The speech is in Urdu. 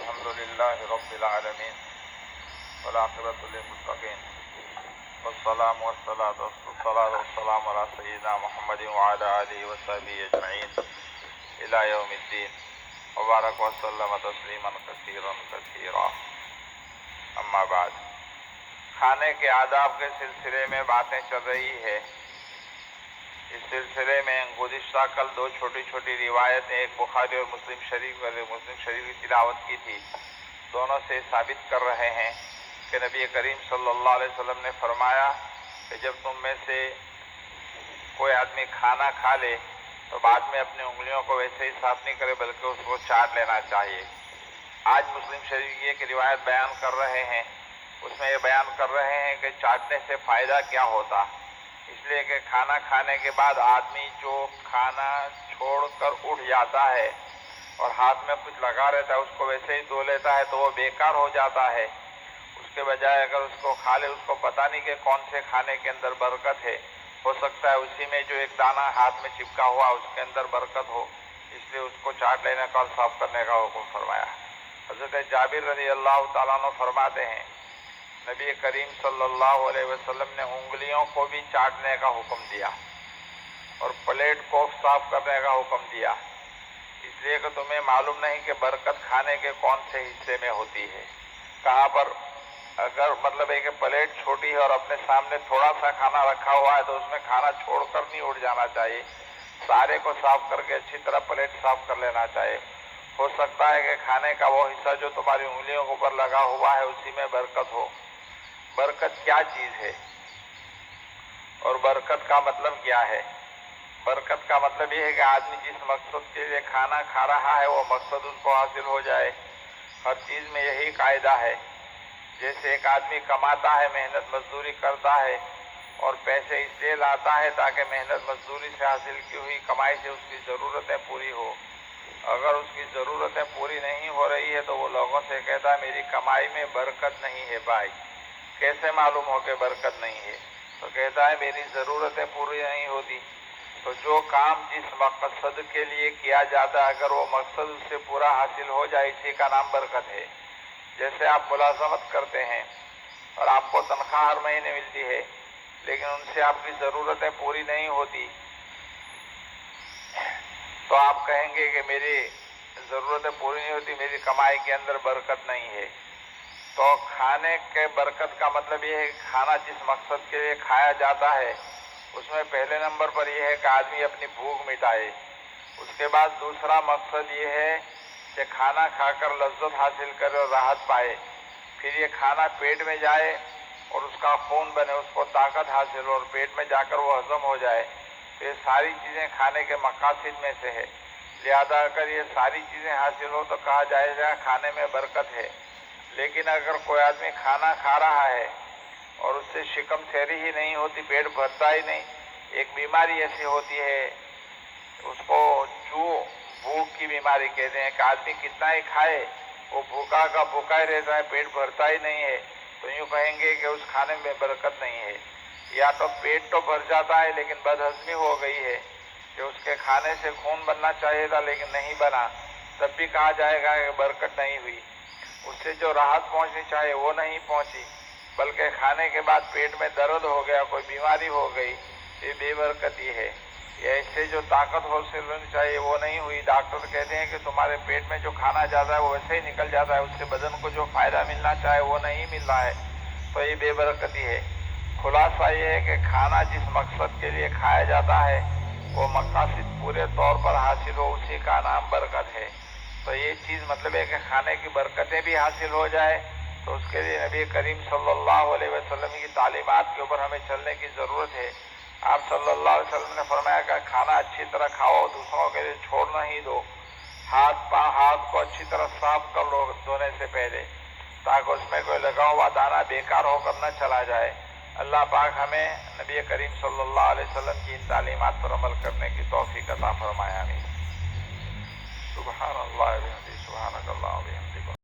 الحمد لله رب العالمين والعاقبة للمتقين والصلاة والسلام على سيدنا محمد وعلى آله وصحبه أجمعين إلى يوم الدين وبارك وسلم تسليما كثيرا اما بعد. کھانے کے آداب کے سلسلے میں باتیں چل رہی ہے. اس سلسلے میں گزشتہ کل دو چھوٹی چھوٹی روایتیں، ایک بخاری اور مسلم شریف کی تلاوت کی تھی. دونوں سے ثابت کر رہے ہیں کہ نبی کریم صلی اللہ علیہ وسلم نے فرمایا کہ جب تم میں سے کوئی آدمی کھانا کھا لے تو بعد میں اپنی انگلیوں کو ویسے ہی صاف نہیں کرے بلکہ اس کو چاٹ لینا چاہیے. آج مسلم شریف کی ایک روایت بیان کر رہے ہیں، اس میں یہ بیان کر رہے ہیں کہ چاٹنے سے فائدہ کیا ہوتا. اس لیے کہ کھانا کھانے کے بعد آدمی جو کھانا چھوڑ کر اٹھ جاتا ہے اور ہاتھ میں کچھ لگا رہتا ہے اس کو ویسے ہی دھو لیتا ہے تو وہ بیکار ہو جاتا ہے. اس کے بجائے اگر اس کو کھا لے، اس کو پتہ نہیں کہ کون سے کھانے کے اندر برکت ہے، ہو سکتا ہے اسی میں جو ایک دانہ ہاتھ میں چپکا ہوا اس کے اندر برکت ہو، اس لیے اس کو چاٹ لینے کا اور صاف کرنے کا حکم فرمایا. حضرت جابر رضی اللہ تعالیٰ عنہ فرماتے ہیں نبی کریم صلی اللہ علیہ وسلم نے انگلیوں کو بھی چاٹنے کا حکم دیا اور پلیٹ کو صاف کرنے کا حکم دیا، اس لیے کہ تمہیں معلوم نہیں کہ برکت کھانے کے کون سے حصے میں ہوتی ہے. کہاں پر اگر مطلب ہے کہ پلیٹ چھوٹی ہے اور اپنے سامنے تھوڑا سا کھانا رکھا ہوا ہے تو اس میں کھانا چھوڑ کر نہیں اٹھ جانا چاہیے، سارے کو صاف کر کے اچھی طرح پلیٹ صاف کر لینا چاہیے. ہو سکتا ہے کہ کھانے کا وہ حصہ جو تمہاری انگلیوں کے اوپر لگا ہوا ہے اسی میں برکت ہو. برکت کیا چیز ہے اور برکت کا مطلب کیا ہے؟ برکت کا مطلب یہ ہے کہ آدمی جس مقصد کے لیے کھانا کھا رہا ہے وہ مقصد اس کو حاصل ہو جائے. ہر چیز میں یہی قاعدہ ہے. جیسے ایک آدمی کماتا ہے، محنت مزدوری کرتا ہے اور پیسے اس لیے لاتا ہے تاکہ محنت مزدوری سے حاصل کی ہوئی کمائی سے اس کی ضرورتیں پوری ہو. اگر اس کی ضرورتیں پوری نہیں ہو رہی ہے تو وہ لوگوں سے کہتا ہے میری کمائی میں برکت نہیں ہے. بھائی کیسے معلوم ہو کہ برکت نہیں ہے؟ تو کہتا ہے میری ضرورتیں پوری نہیں ہوتی. تو جو کام جس مقصد کے لیے کیا جاتا ہے اگر وہ مقصد اس سے پورا حاصل ہو جائے اسی کا نام برکت ہے. جیسے آپ ملازمت کرتے ہیں اور آپ کو تنخواہ ہر مہینے ملتی ہے لیکن ان سے آپ کی ضرورتیں پوری نہیں ہوتی تو آپ کہیں گے کہ میری ضرورتیں پوری نہیں ہوتی، میری کمائی کے اندر برکت نہیں ہے. تو کھانے کے برکت کا مطلب یہ ہے کہ کھانا جس مقصد کے لیے کھایا جاتا ہے اس میں پہلے نمبر پر یہ ہے کہ آدمی اپنی بھوک مٹائے. اس کے بعد دوسرا مقصد یہ ہے کہ کھانا کھا کر لذت حاصل کرے اور راحت پائے. پھر یہ کھانا پیٹ میں جائے اور اس کا خون بنے، اس کو طاقت حاصل ہو اور پیٹ میں جا کر وہ ہضم ہو جائے. تو یہ ساری چیزیں کھانے کے مقاصد میں سے ہے. لہذا اگر یہ ساری چیزیں حاصل ہو تو کہا جائے گا کھانے میں برکت ہے. لیکن اگر کوئی آدمی کھانا کھا رہا ہے اور اس سے شکم سیری ہی نہیں ہوتی، پیٹ بھرتا ہی نہیں، ایک بیماری ایسی ہوتی ہے اس کو بھوک کی بیماری کہتے ہیں کہ آدمی کتنا ہی کھائے وہ بھوکا کا بھوکا ہی رہتا ہے، پیٹ بھرتا ہی نہیں ہے. تو یوں کہیں گے کہ اس کھانے میں برکت نہیں ہے. یا تو پیٹ تو بھر جاتا ہے لیکن بدہضمی ہو گئی ہے کہ اس کے کھانے سے خون بننا چاہیے تھا لیکن نہیں بنا، تب بھی کہا جائے گا کہ برکت نہیں ہوئی. اس سے جو راحت پہنچنی چاہیے وہ نہیں پہنچی بلکہ کھانے کے بعد پیٹ میں درد ہو گیا، کوئی بیماری ہو گئی، یہ بے برکتی ہے. یا اس سے جو طاقت حاصل ہونی چاہیے وہ نہیں ہوئی. ڈاکٹر کہتے ہیں کہ تمہارے پیٹ میں جو کھانا جاتا ہے وہ ویسے ہی نکل جاتا ہے، اس سے بدن کو جو فائدہ ملنا چاہے وہ نہیں مل رہا ہے، تو یہ بے برکتی ہے. خلاصہ یہ ہے کہ کھانا جس مقصد کے لیے کھایا جاتا ہے وہ مقاصد پورے طور پر حاصل ہو، اسی کا نام برکت ہے. تو یہ چیز مطلب ہے کہ کھانے کی برکتیں بھی حاصل ہو جائے تو اس کے لیے نبی کریم صلی اللہ علیہ وسلم کی تعلیمات کے اوپر ہمیں چلنے کی ضرورت ہے. آپ صلی اللہ علیہ وسلم نے فرمایا کہ کھانا اچھی طرح کھاؤ، دوسروں کے لیے چھوڑنا ہی دو. ہاتھ کو اچھی طرح صاف کر لو دھونے سے پہلے تاکہ اس میں کوئی لگا ہوا دانہ بیکار ہو کر نہ چلا جائے. اللہ پاک ہمیں نبی کریم صلی اللہ علیہ وسلم کی ان تعلیمات پر عمل کرنے کی توفیق عطا فرمائے. آمین. سبحان اللہ و بحمدہ، سبحانک اللہم و بحمدک.